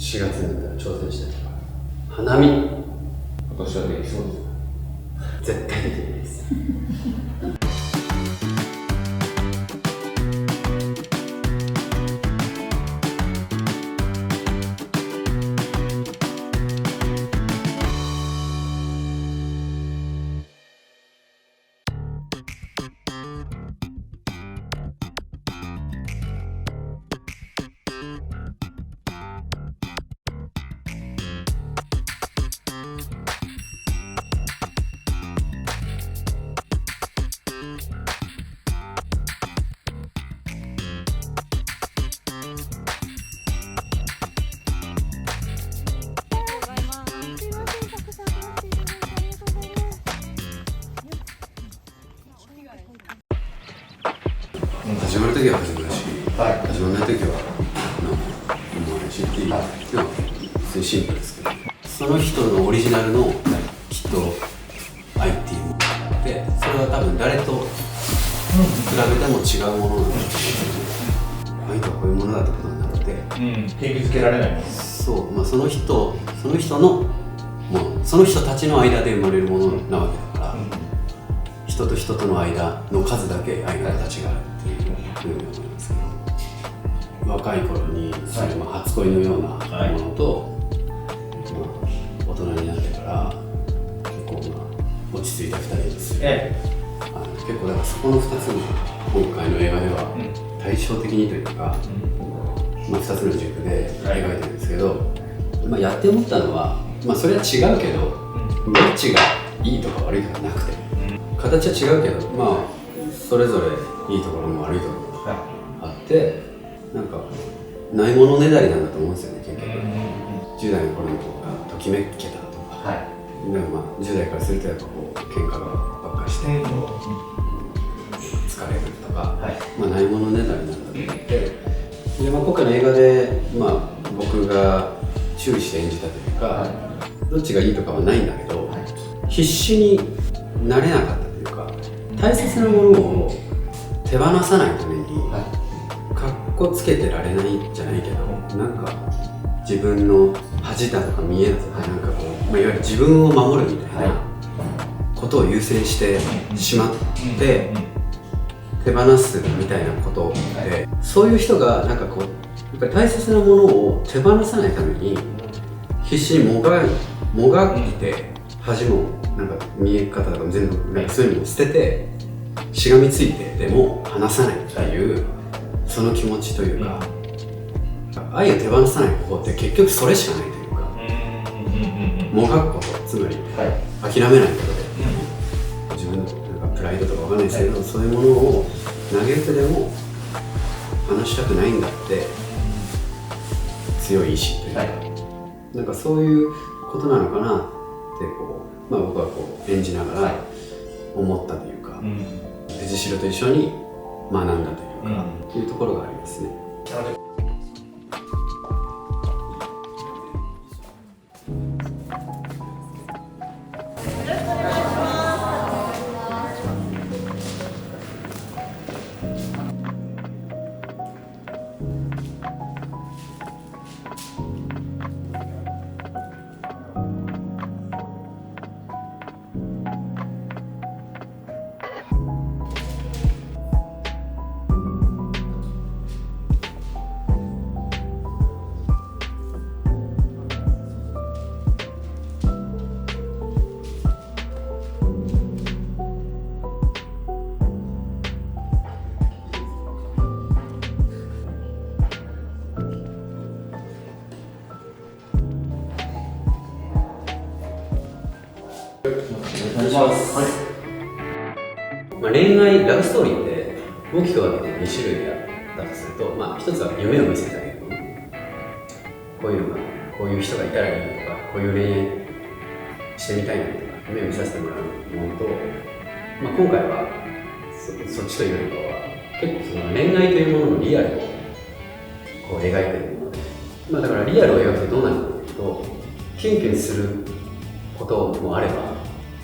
4月に挑戦したりとか、花見、今年はできそうですか？絶対できないです。始まるときは始まるし、始まらないときは思わないしっていうのは普通にシンプルですけど、その人のオリジナルのきっと愛っていうものがあって、それは多分誰と比べても違うものなんだと思うんですけど、愛とはこういうものだってことになって、定義づけられないもの。そう、まあ、その人のもの、その人たちの間で生まれるものなわけだから、人と人との間の数だけ愛の形があるっていうふうに思いますけど、若い頃にそれ初恋のようなものと、大人になってから結構落ち着いた2人ですよ、結構だからそこの2つの今回の映画では対照的にというか、2つの軸で描いてるんですけど、やって思ったのは、それは違うけど、どっちがいいとか悪いとかなくて、形は違うけど、それぞれいいところも悪いところもあって、なんかないものねだりなんだと思うんですよね、結局。10代の頃の方がときめけたとか、でも10代からするとやっぱこう喧嘩がばっかして疲れるとか、ないものねだりなんだと思って、で、今回の映画で、僕が注意して演じたというか、どっちがいいとかはないんだけど、必死になれなかったというか、大切なものを手放さないために、かっこつけてられないじゃないけど、なんか自分の恥だとか見えだとか、なんかこう、いわゆる自分を守るみたいなことを優先してしまって手放すみたいなことで、そういう人がなんかこう、やっぱり大切なものを手放さないために必死にもがいて、恥もなんか見え方とかも全部なんかそういうのを捨ててしがみついてでも離さないっていうその気持ちというか、愛を手放さない方法って結局それしかないというか、もがくこと、つまり諦めないことで、自分のなんかプライドとかわかんないですけど、そういうものを投げてでも離したくないんだって強い意志というか、なんかそういうことなのかなってこう、僕はこう演じながら思ったというか、藤代と一緒に学んだというか、というところがありますね。恋愛ラブストーリーって大きく分けて2種類だとすると、一つは夢を見せてあげるもの、こういうのが、こういう人がいたらいいなとか、こういう恋愛してみたいなとか、夢を見させてもらうものと、今回はそっちというよりかは結構その恋愛というもののリアルをこう描いているので、だからリアルを描くとどうなるかというと、キュンキュンすることもあれば、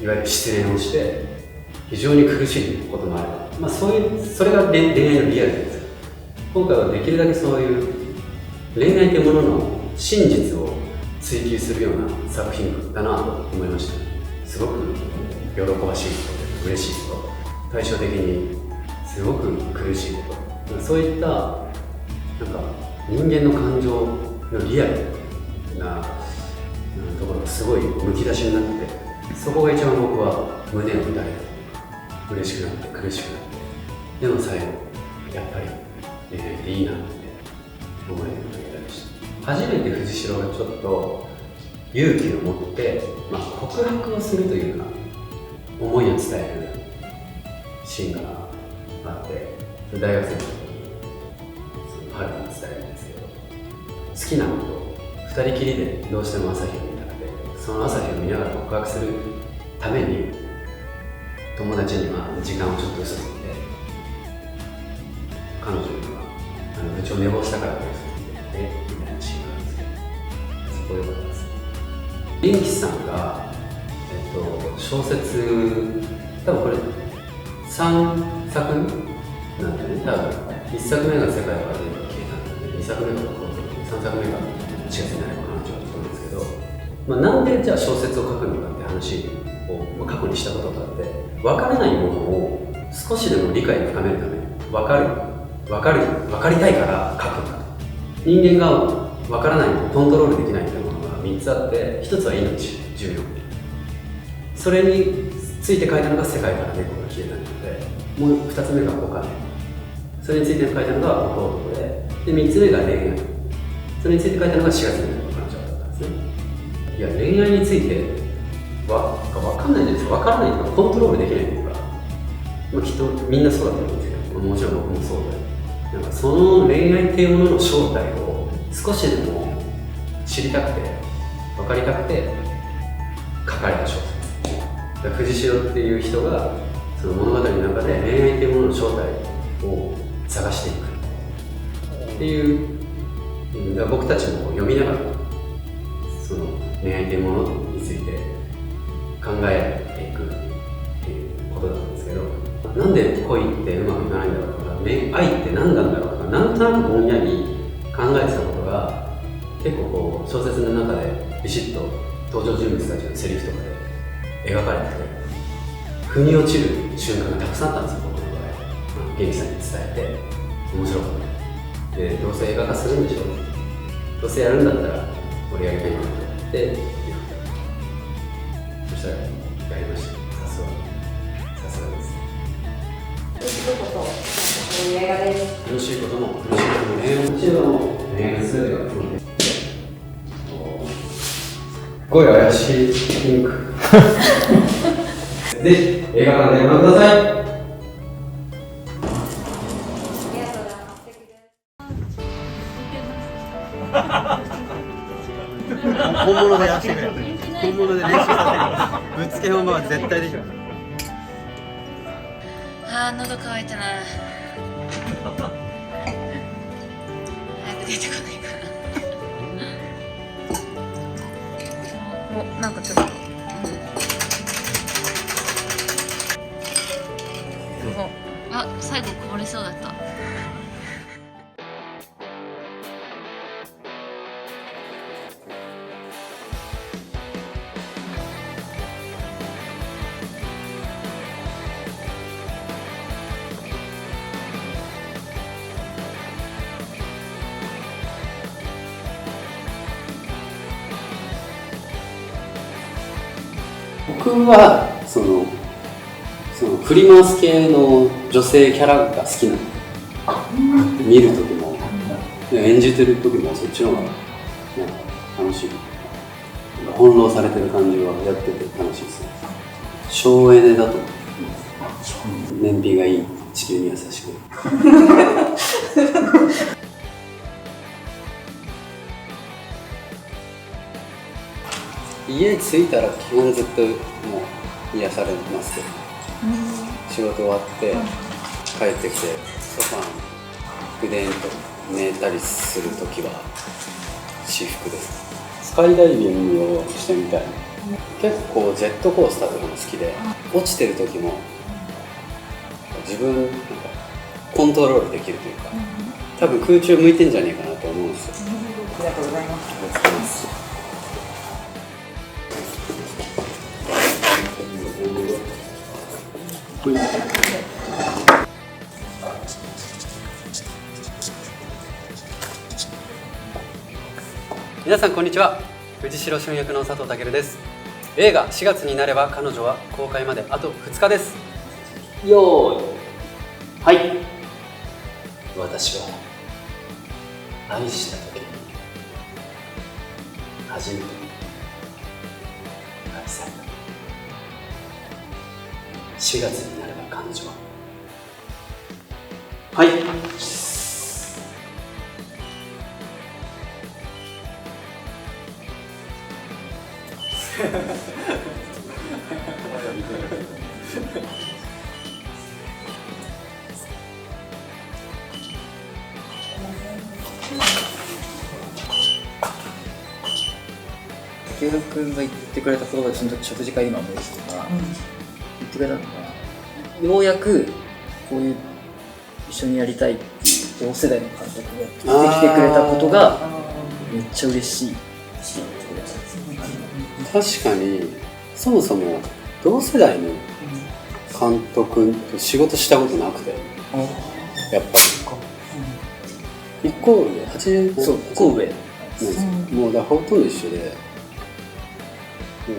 いわゆる失恋をして非常に苦しいこともあれば、それが恋愛のリアルです。今回はできるだけそういう恋愛というものの真実を追求するような作品だなと思いました。すごく喜ばしいこと、嬉しいこと、対照的にすごく苦しいこと、そういったなんか人間の感情のリアルなところがすごいむき出しになってて、そこが一番僕は胸を打たれた。嬉しくなって苦しくなって、でも最後やっぱり恋愛っていいなって思えるようになったりして、初めて藤代がちょっと勇気を持って、告白をするというか思いを伝えるシーンがあって、大学生の時にその春に伝えるんですけど、好きなことを2人きりでどうしても朝日を見たくて、その朝日を見ながら告白するために友達には時間をちょっと嘘ついて、彼女にはうちを寝坊したからって嘘ついてみたいなシーンがあるんですけど、そこ良かったです。リンキさんが、小説、多分これ3作目なんだよね。多分1作目が世界から全部消えたんで、2作目が3作目が4月になれば彼女はそうですけど、なんでじゃあ小説を書くのかって話を過去にしたことがあって、分からないものを少しでも理解を深めるために分かりたいから書くんだと。人間が分からないもの、コントロールできないっていうものが3つあって、1つは命、寿命、それについて書いたのが世界から猫が消えたので、もう2つ目がお金、それについて書いたのが男で、3つ目が恋愛、それについて書いたのが4月になる彼女だったんですね。いや、恋愛については分かんないじゃないですか。分からないというかコントロールできないというか、きっとみんなそうだと思うんですけど、もちろん僕もそうで、なんかその恋愛っていうものの正体を少しでも知りたくて分かりたくて書かれた小説。藤代っていう人がその物語の中で恋愛っていうものの正体を探していくっていう、僕たちも読みながらその恋愛というものについて考えていくっていうことだったんですけど、なんで恋ってうまくいかないんだろうとか、愛って何なんだろうとか、なんとなくぼんやり考えてたことが結構こう小説の中でビシッと登場人物たちのセリフとかで描かれてて、腑に落ちる瞬間がたくさんあったんですよ、僕の場合。元気さんに伝えて面白かった。で、どうせ映画化するんでしょ、どうせやるんだったら俺やりたいなって言って、そしたらやりました。さすがです。楽しいこと、そういう映画です。楽しいことも苦しいことも恋愛の全てが含めて、すごい怪しいピンクぜひ映画館でご覧ください。ありがとうございます。素敵です。本物でやってくれ。本物で練習させる。ぶっつけ本番は絶対できる。喉乾いたな。早く出てこないかな。お、なんかちょっと。最後こぼれそうだった。僕はその振り回す系の女性キャラが好きなの。見る時も演じてる時もそっちの方がなんか楽しい。翻弄されてる感じはやってて楽しいですね。省エネだと燃費がいい、地球に優しく家着いたら基本ずっともう癒されますけど、仕事終わって帰ってきてソファーにぐでんと寝たりするときは至福です。スカイダイビングをしてみたい。結構ジェットコースターとかも好きで、落ちてる時も自分なんかコントロールできるというか、多分空中向いてんじゃねえかなと思うんですよ。りがとうございます。皆さんこんにちは。藤代俊役の佐藤健です。映画4月になれば彼女は公開まであと2日です。よーいはい私は愛した時に初めて愛された。4月になれば彼女ははい竹浦君が言ってくれた言葉で、その時食事会今思い出したのが、言ってくれたのが、ようやくこういう一緒にやりたいっていう同世代の監督が出てきてくれたことがめっちゃ嬉しいって言ってくれた。確かにそもそも同世代の監督と仕事したことなくて、やっぱり1個上80そう1個上なんですよ。もうだからほとんど一緒で、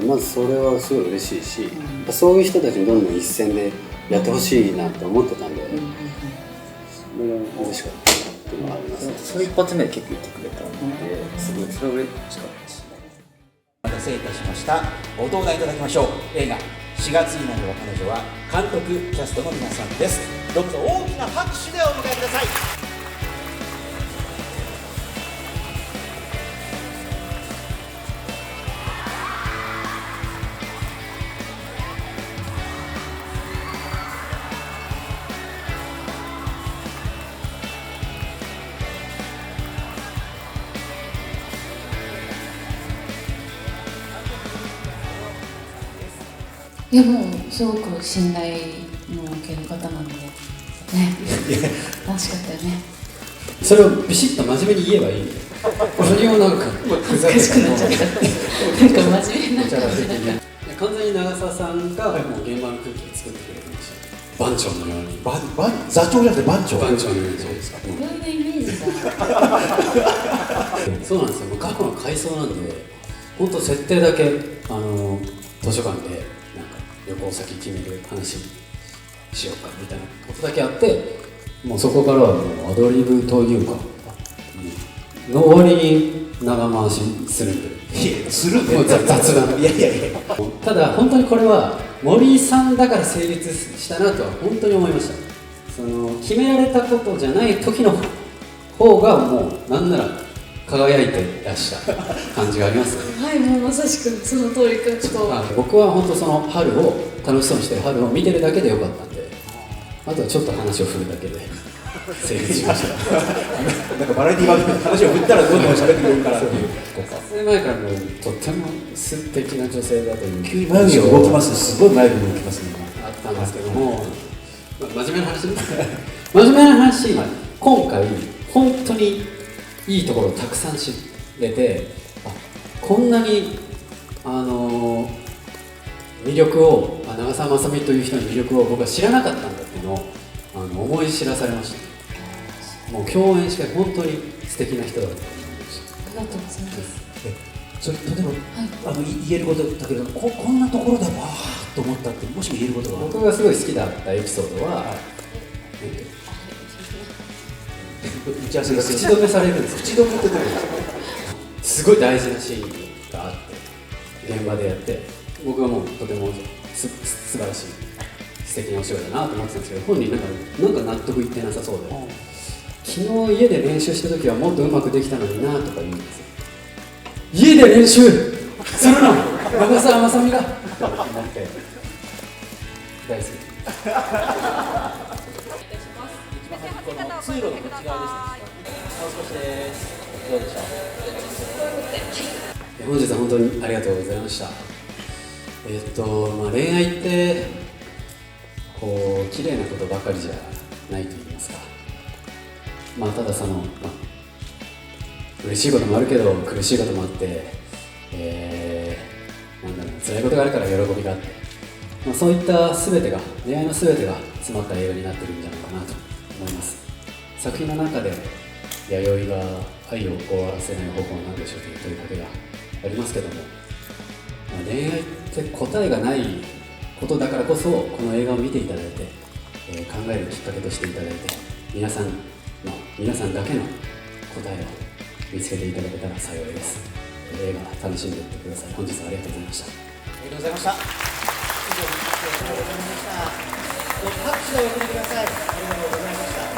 まずそれはすごい嬉しいし、そういう人たちにどんどん一線でやってほしいなって思ってたんで、それが嬉しかったっていうのがありますね。それ一発目で結構言ってくれたので、すごいそれは嬉しかったですね。お待たせいたしました。ご登壇いただきましょう。映画4月になれば彼女は監督キャストの皆さんです。どうぞ大きな拍手でお迎えください。いやもうすごく信頼のおける方なのでね、楽しかったよね。それをビシッと真面目に言えばいい。それをなんか恥ずかしくなっちゃったなんか真面目になっちゃった完全に長澤さんがもう現場の空気を作ってくれてました。番長のように。座長じゃなくて番長。番長のように。そうですか。いろいろイメージがそうなんですよ。もう過去の回想なんで、本当設定だけ図書館でなんか旅行先決める話しようかみたいなことだけあって、もうそこからはもうアドリブというか、の終わりに長回しするんで。いやするもう雑談。いやいやいや。ただ本当にこれは森井さんだから成立したなとは本当に思いました。その決められたことじゃない時の方がもうなんなら輝いてらした感じがありますね。はいもうまさしくその通りかと僕は本当その春を楽しそうにしてる春を見てるだけでよかったんで、あとはちょっと話を振るだけで成立しましたなんかバラエティ番組で話を振ったらどんどん喋ってくれるからっていう。撮影前からもうとっても素敵な女性だという急に眉毛が動きますね。すごい眉毛が動きますね。あったんですけども、真面目な話です真面目な話、今回本当にいいところをたくさん知れて、こんなに魅力を長澤まさみという人の魅力を僕は知らなかったんだっていうのを思い知らされました。もう共演して本当に素敵な人だと思いました。ありがとうございます。それ例えば、言えることだけど、こんなところでわーっと思ったってもしも言えることがある。僕がすごい好きだったエピソードは、打ち合わせが口止めされるんですよ。口止めってどういうことすごい大事なシーンがあって現場でやって、僕はもうとても素晴らしい素敵なお仕事だなと思ってたんですけど、本人なんか納得いってなさそうで、昨日家で練習した時はもっとうまくできたのになとか言うんですよ。家で練習するの長澤まさみがと思って大好き。一番端っこの通路のこっち側ですね。もう少しです。どうでしょう。本日は本当にありがとうございました。恋愛ってこう綺麗なことばかりじゃないと言いますか、ただその、嬉しいこともあるけど苦しいこともあって、なんだろう、辛いことがあるから喜びがあって、そういった全てが、恋愛の全てが詰まった映画になってるんじゃないかなと思います。作品の中で弥生が愛を終わらせない方法は何でしょうという問いかけがありますけども、恋愛って答えがないことだからこそこの映画を見ていただいて、考えるきっかけとしていただいて、皆さんだけの答えを見つけていただけたら幸いです。映画楽しんでいってください。本日はありがとうございました。ありがとうございました。以上、ありがとうございました。拍手をお送りください。ありがとうございました。